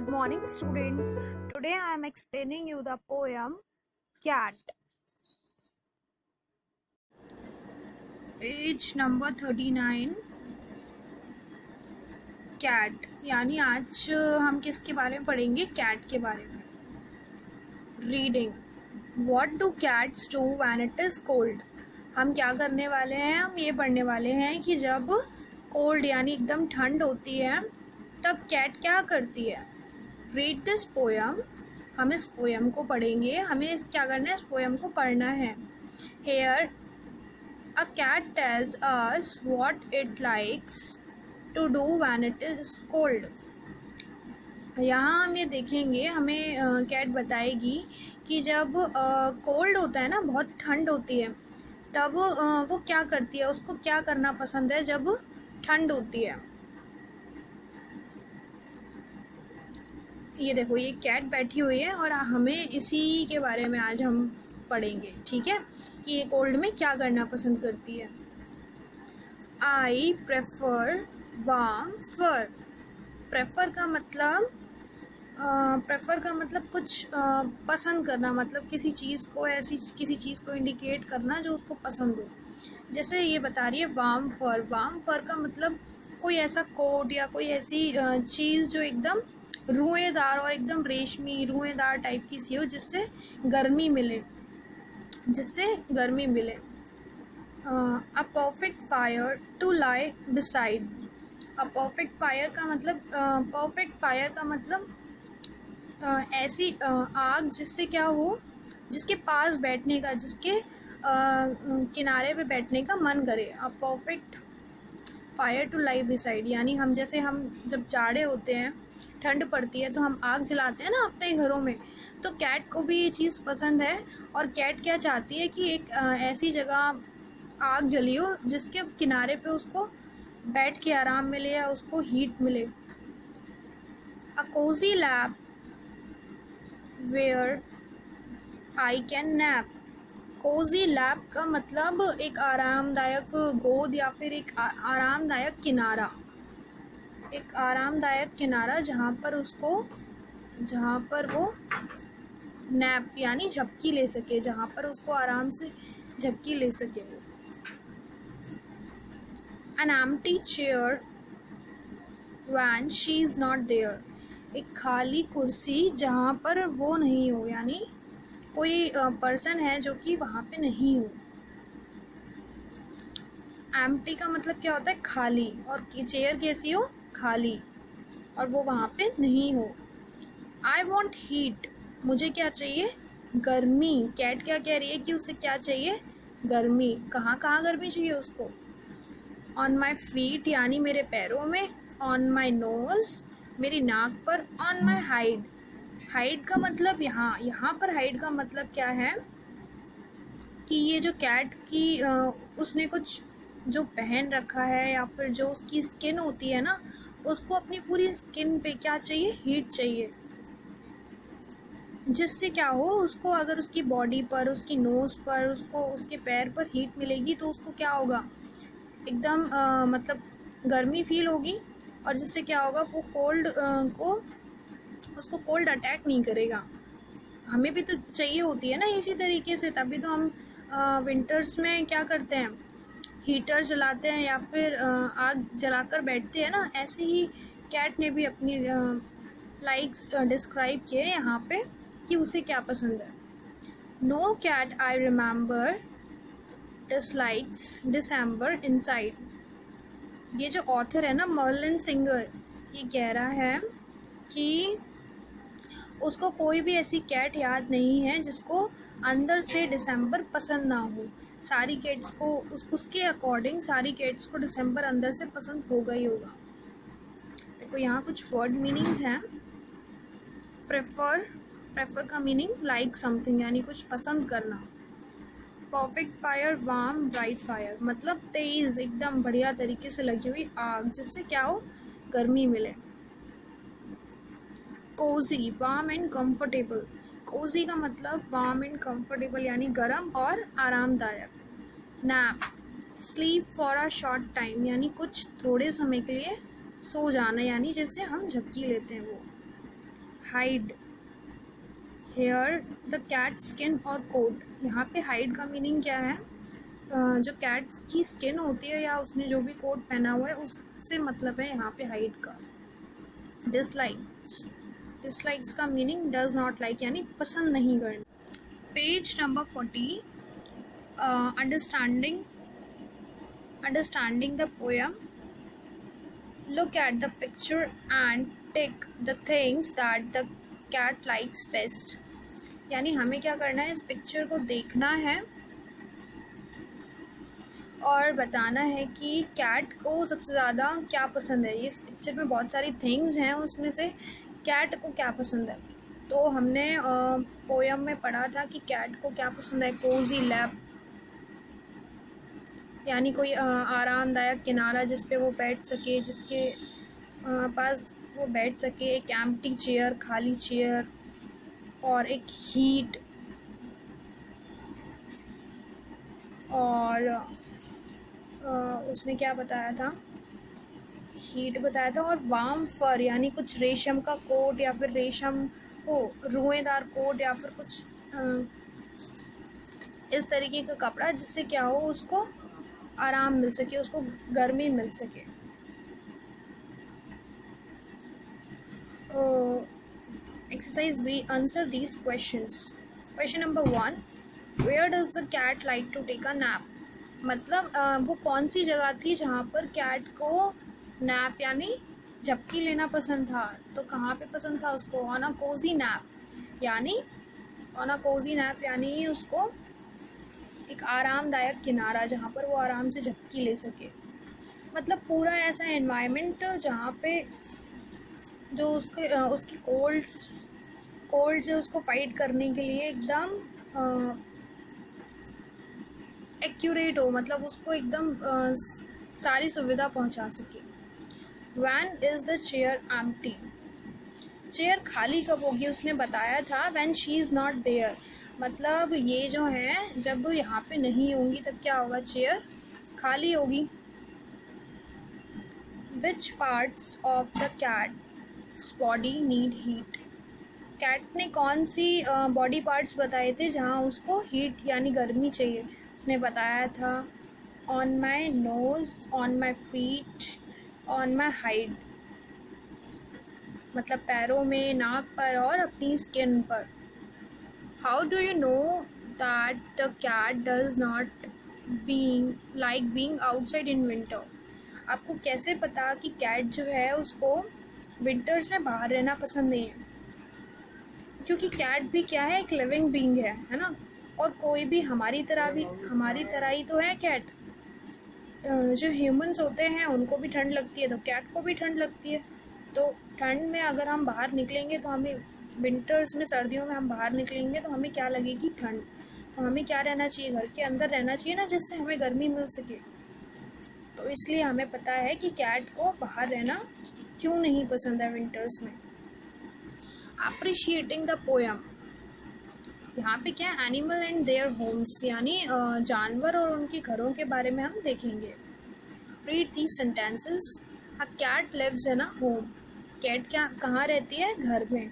Good morning, students. Today I am explaining you the poem Cat. Page number 39. Cat. यानी आज हम किसके बारे में पढ़ेंगे? कैट के बारे में. Reading. What do cats do when it is cold? हम क्या करने वाले हैं? हम ये पढ़ने वाले हैं कि जब कोल्ड यानी एकदम ठंड होती है तब कैट क्या करती है. Read this poem. हम इस पोयम को पढ़ेंगे. हमें क्या करना है? इस पोयम को पढ़ना है. Here a cat tells us what it likes to do when it is cold. यहाँ हम ये देखेंगे, हमें कैट बताएगी कि जब कोल्ड होता है ना, बहुत ठंड होती है, तब वो क्या करती है, उसको क्या करना पसंद है जब ठंड होती है. ये देखो, ये कैट बैठी हुई है और हमें इसी के बारे में आज हम पढ़ेंगे. ठीक है, कि ये कोल्ड में क्या करना पसंद करती है. I prefer warm fur. Prefer का मतलब कुछ पसंद करना, मतलब किसी चीज़ को, ऐसी किसी चीज़ को इंडिकेट करना जो उसको पसंद हो. जैसे ये बता रही है वार्म फर. वार्म फर का मतलब कोई ऐसा कोट या कोई ऐसी चीज़ जो एकदम रुएदार और एकदम रेशमी रुएदार टाइप की सी हो, जिससे गर्मी मिले. A perfect fire to lie beside. A perfect fire का मतलब ऐसी आग जिससे क्या हो, जिसके पास बैठने का, जिसके किनारे पे बैठने का मन करे. A perfect fire to lie beside यानी हम जब जाड़े होते हैं, ठंड पड़ती है, तो हम आग जलाते हैं ना अपने घरों में. तो कैट को भी ये चीज़ पसंद है और कैट क्या चाहती है कि एक ऐसी जगह आग जली हो जिसके किनारे पे उसको बैठ के आराम मिले या उसको हीट मिले. A cosy lap where I can nap. Cosy lap का मतलब एक आरामदायक गोद या फिर एक आरामदायक किनारा जहाँ पर वो नैप यानी झपकी ले सके, जहाँ पर उसको आराम से झपकी ले सके. An empty chair when she is not there. एक खाली कुर्सी जहाँ पर वो नहीं हो, यानी कोई पर्सन है जो कि वहाँ पे नहीं हो. एम्प्टी का मतलब क्या होता है? खाली. और चेयर कैसी हो? खाली, और वो वहाँ पे नहीं हो. I want heat. मुझे क्या चाहिए? गर्मी. कैट क्या कह रही है कि उसे क्या चाहिए? गर्मी. कहाँ गर्मी चाहिए उसको? ऑन माई फीट यानी मेरे पैरों में. ऑन माई नोज मेरी नाक पर. On my hide. हाइड का मतलब यहाँ पर हाइड का मतलब क्या है कि ये जो कैट की उसने कुछ जो पहन रखा है या फिर जो उसकी स्किन होती है ना, उसको अपनी पूरी स्किन पे क्या चाहिए? हीट चाहिए. जिससे क्या हो, उसको अगर उसकी बॉडी पर, उसकी नोज पर, उसको उसके पैर पर हीट मिलेगी तो उसको क्या होगा? एकदम मतलब गर्मी फील होगी. और जिससे क्या होगा, वो उसको कोल्ड अटैक नहीं करेगा. हमें भी तो चाहिए होती है ना इसी तरीके से. तभी तो हम विंटर्स में क्या करते हैं? हीटर जलाते हैं या फिर आग जलाकर बैठते हैं ना. ऐसे ही कैट ने भी अपनी लाइक्स डिस्क्राइब किए यहाँ पे कि उसे क्या पसंद है. No cat I remember dislikes December inside. ये जो ऑथर है ना, मर्लिन सिंगर, ये कह रहा है कि उसको कोई भी ऐसी कैट याद नहीं है जिसको अंदर से दिसंबर पसंद ना हो. सारी कैट्स को उसके अकॉर्डिंग सारी कैट्स को दिसंबर अंदर से पसंद होगा ही होगा. देखो, यहाँ कुछ वर्ड मीनिंग्स हैं. प्रेफर का मीनिंग लाइक समथिंग यानी कुछ पसंद करना. Perfect fire warm bright fire मतलब तेज एकदम बढ़िया तरीके से लगी हुई आग जिससे क्या हो? गर्मी मिले. Cozy warm and comfortable. Cozy का मतलब वार्म एंड कंफर्टेबल यानी गर्म और आरामदायक. Nap sleep for a short time यानी कुछ थोड़े समय के लिए सो जाना, यानी जैसे हम झपकी लेते हैं वो. Hide here the cat skin और कोट। यहाँ पे हाइड का मीनिंग क्या है? जो कैट की स्किन होती है या उसने जो भी कोट पहना हुआ है उससे मतलब है यहाँ पे हाइड का। डिसलाइक्स का मीनिंग डज नॉट लाइक, यानी पसंद नहीं करना। Page number 40, understanding the poem. Look at the picture and tick the things that the cat likes best। यानी हमें क्या करना है, इस पिक्चर को देखना है और बताना है कि कैट को सबसे ज़्यादा क्या पसंद है। इस पिक्चर में बहुत सारी थिंग्स हैं, उसमें से कैट को क्या पसंद है। तो हमने पोयम में पढ़ा था कि कैट को क्या पसंद है, कोजी लैप, यानी कोई आरामदायक किनारा जिस पे वो बैठ सके, जिसके पास वो बैठ सके, एक एम्प्टी चेयर, खाली चेयर, और एक हीट, और उसने क्या बताया था, हीट बताया था, और वार्म फर यानी कुछ रेशम का कोट या फिर रेशम को रुएदार कोट या फिर कुछ इस तरीके का कपड़ा जिससे क्या हो, उसको आराम मिल सके, उसको गर्मी मिल सके। Exercise B, answer these questions. Question number 1, where does the cat like to take a nap. मतलब वो कौन सी जगह थी जहाँ पर कैट को नैप यानी झपकी लेना पसंद था। तो कहाँ पे पसंद था उसको? ऑन अ कोजी नैप, यानी ऑन अ कोजी नैप यानी उसको एक आरामदायक किनारा जहाँ पर वो आराम से झपकी ले सके। मतलब पूरा ऐसा एनवायरनमेंट जहाँ पे जो उसकी कोल्ड से उसको फाइट करने के लिए एकदम एक्यूरेट हो, मतलब उसको एकदम सारी सुविधा पहुँचा सके। When is the chair empty. Chair खाली कब होगी? उसने बताया था when she is not there, मतलब ये जो है जब यहाँ पे नहीं होंगी तब क्या होगा, चेयर खाली होगी। Which parts of the cat's body need heat. Cat ने कौन सी बॉडी पार्ट्स बताए थे जहाँ उसको हीट यानी गर्मी चाहिए? उसने बताया था on my nose, on my feet, on my hide, मतलब पैरों में, नाक पर और अपनी स्किन पर। How do you know that the cat does not like being outside in winter? आपको कैसे पता कि कैट जो है उसको विंटर्स में बाहर रहना पसंद नहीं है? क्योंकि कैट भी क्या है, एक लिविंग बीइंग है ना, और कोई भी हमारी तरह ही तो है कैट। जो ह्यूमंस होते हैं उनको भी ठंड लगती है, तो कैट को भी ठंड लगती है। तो ठंड में अगर हम बाहर निकलेंगे तो हमें, विंटर्स में, सर्दियों में हम बाहर निकलेंगे तो हमें क्या लगेगी, ठंड। तो हमें क्या रहना चाहिए, घर के अंदर रहना चाहिए ना, जिससे हमें गर्मी मिल सके। तो इसलिए हमें पता है कि कैट को बाहर रहना क्यों नहीं पसंद है विंटर्स में। Appreciating the poem. यहाँ पे क्या, एनिमल एंड देयर होम्स, यानी जानवर और उनके घरों के बारे में हम देखेंगे। Read these sentences. A cat lives in a home. Cat क्या कहाँ रहती है, घर में।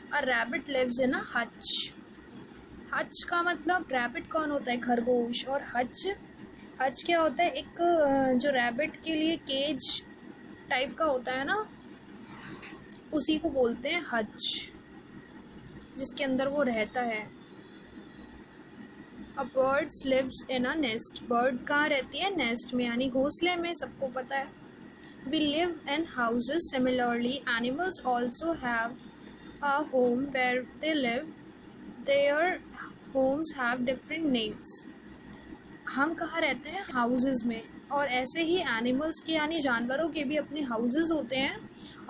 A rabbit lives in a hutch. Hutch का मतलब, रैबिट कौन होता है, खरगोश, और हच क्या होता है, एक जो रैबिट के लिए केज टाइप का होता है ना, उसी को बोलते हैं हच, जिसके अंदर वो रहता है। A birds lives in a nest. Bird कहाँ रहती है, नेस्ट में, यानी घोंसले में, सबको पता है। We live in houses. Similarly animals also have a home where they live. Their homes have different names. हम कहाँ रहते हैं, हाउसेस में, और ऐसे ही एनिमल्स के यानी जानवरों के भी अपने हाउसेस होते हैं,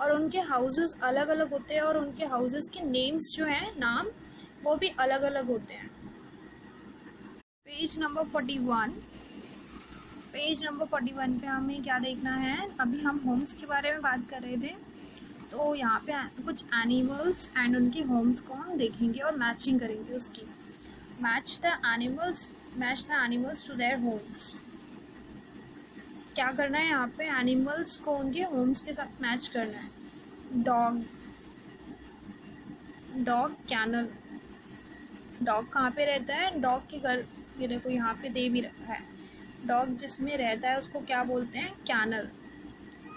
और उनके हाउसेस अलग अलग होते हैं, और उनके हाउसेस के नेम्स जो हैं, नाम, वो भी अलग अलग होते हैं। Page number 41। पेज नंबर 41 पे हमें क्या देखना है, अभी हम होम्स के बारे में बात कर रहे थे, तो यहाँ पे कुछ एनिमल्स एंड उनके होम्स को हम देखेंगे और मैचिंग करेंगे उसकी। Match the animals to their homes. क्या करना है यहाँ पे, एनिमल्स को उनके होम्स के साथ मैच करना है। Dog, dog kennel. डॉग कहाँ पे रहता है? डॉग के घर, ये देखो यहाँ पे दे भी रखा है। डॉग जिसमें रहता है उसको क्या बोलते हैं? कैनल।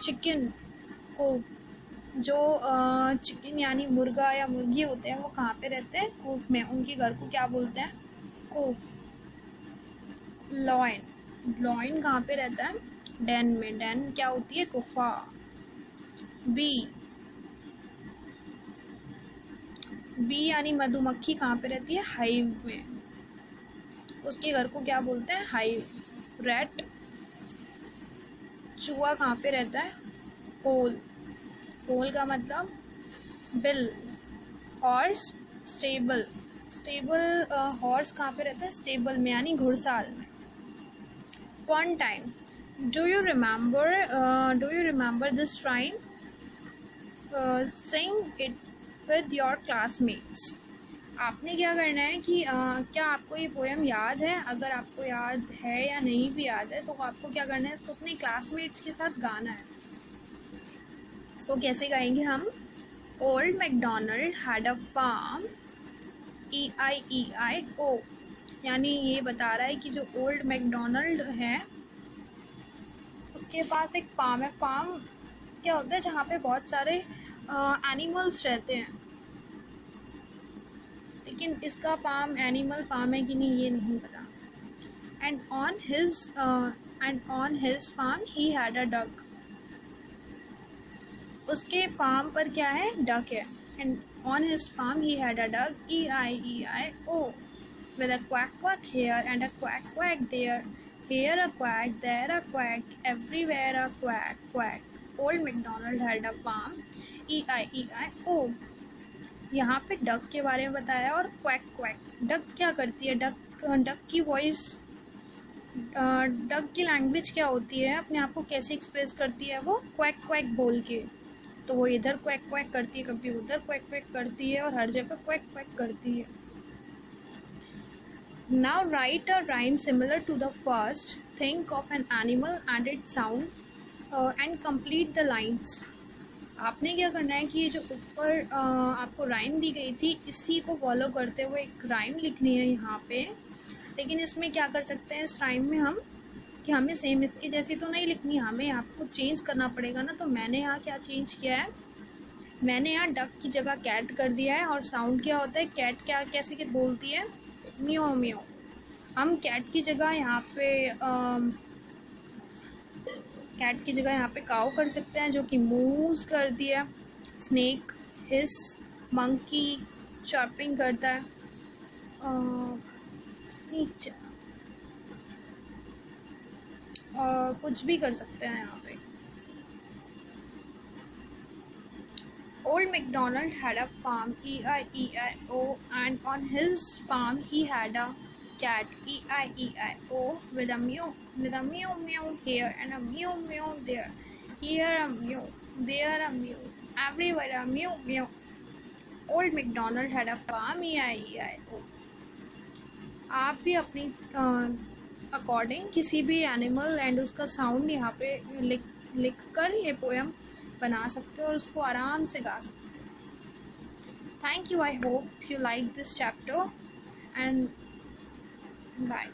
चिकन को, जो चिकन यानी मुर्गा या मुर्गी होते हैं वो कहाँ पे रहते हैं? कूप में। उनके घर को क्या बोलते हैं? कूप। लॉइन, लॉइन कहाँ पे रहता है? डेन में। डेन क्या होती है? गुफा। बी, बी यानी मधुमक्खी कहाँ पे रहती है? हाइव में। उसके घर को क्या बोलते हैं? हाइव। रैट, चूहा कहाँ पे रहता है? होल। होल का मतलब बिल। Horse, stable. स्टेबल, हॉर्स कहाँ पे रहता है? स्टेबल में यानी घुड़साल में। Fun time. Do you remember this rhyme? Sing it with your classmates. आपने क्या करना है कि क्या आपको ये पोएम याद है? अगर आपको याद है या नहीं भी याद है तो आपको क्या करना है? इसको अपने क्लासमेट्स के साथ गाना है। इसको कैसे गाएंगे हम? Old McDonald had a farm, EIEIO, यानी ये बता रहा है कि जो ओल्ड मैकडोनल्ड है उसके पास एक फार्म है। फार्म क्या होता है? जहाँ पे बहुत सारे एनिमल्स रहते हैं, लेकिन इसका फार्म एनिमल फार्म है कि नहीं ये नहीं पता। And on his farm he had a duck. उसके फार्म पर क्या है? डक है। And on his farm he had a duck, EIEIO, with a quack quack here and a quack quack there, here a quack, there a quack, everywhere a quack quack. Old MacDonald had a farm, EIEIO. यहाँ पे duck के बारे में बताया और quack quack. Duck क्या करती है? डक की वॉइस, डक की लैंग्वेज क्या होती है? अपने आप को कैसे एक्सप्रेस करती है? वो क्वैक क्वैक बोल के। तो वो इधर क्वैक क्वैक करती है, कभी उधर क्वैक क्वैक करती है और हर जगह क्वैक क्वैक करती है। Now write a rhyme similar to the first. Think of an animal and its sound and complete the lines. आपने क्या करना है कि ये जो ऊपर आपको राइम दी गई थी इसी को फॉलो करते हुए एक राइम लिखनी है यहाँ पे। लेकिन इसमें क्या कर सकते हैं इस राइम में हम, कि हमें सेम इसकी जैसी तो नहीं लिखनी, हमें आपको चेंज करना पड़ेगा ना। तो मैंने यहाँ क्या चेंज किया है? मैंने यहाँ डक की जगह कैट कर दिया है। और साउंड क्या होता है? कैट क्या कैसे बोलती है? म्यो म्यो। हम कैट की जगह यहाँ पे कैट की जगह यहाँ पे काऊ कर सकते हैं, जो कि मूव्स करती है। स्नेक, हिस, मंकी चर्पिंग करता है। नीचे कुछ भी कर सकते हैं यहाँ पे। Old MacDonald had a farm, EIEIO, and on his farm he had a cat, EIEIO, with a meow meow here and a meow meow there, here a meow, there a meow, everywhere a meow meow. Old MacDonald had a farm, EIEIO. आप भी अपनी according किसी भी animal and उसका sound यहाँ पे लिख कर ये पोएम बना सकते हो और उसको आराम से गा सकते हो। Thank you, I hope you like this chapter and bye.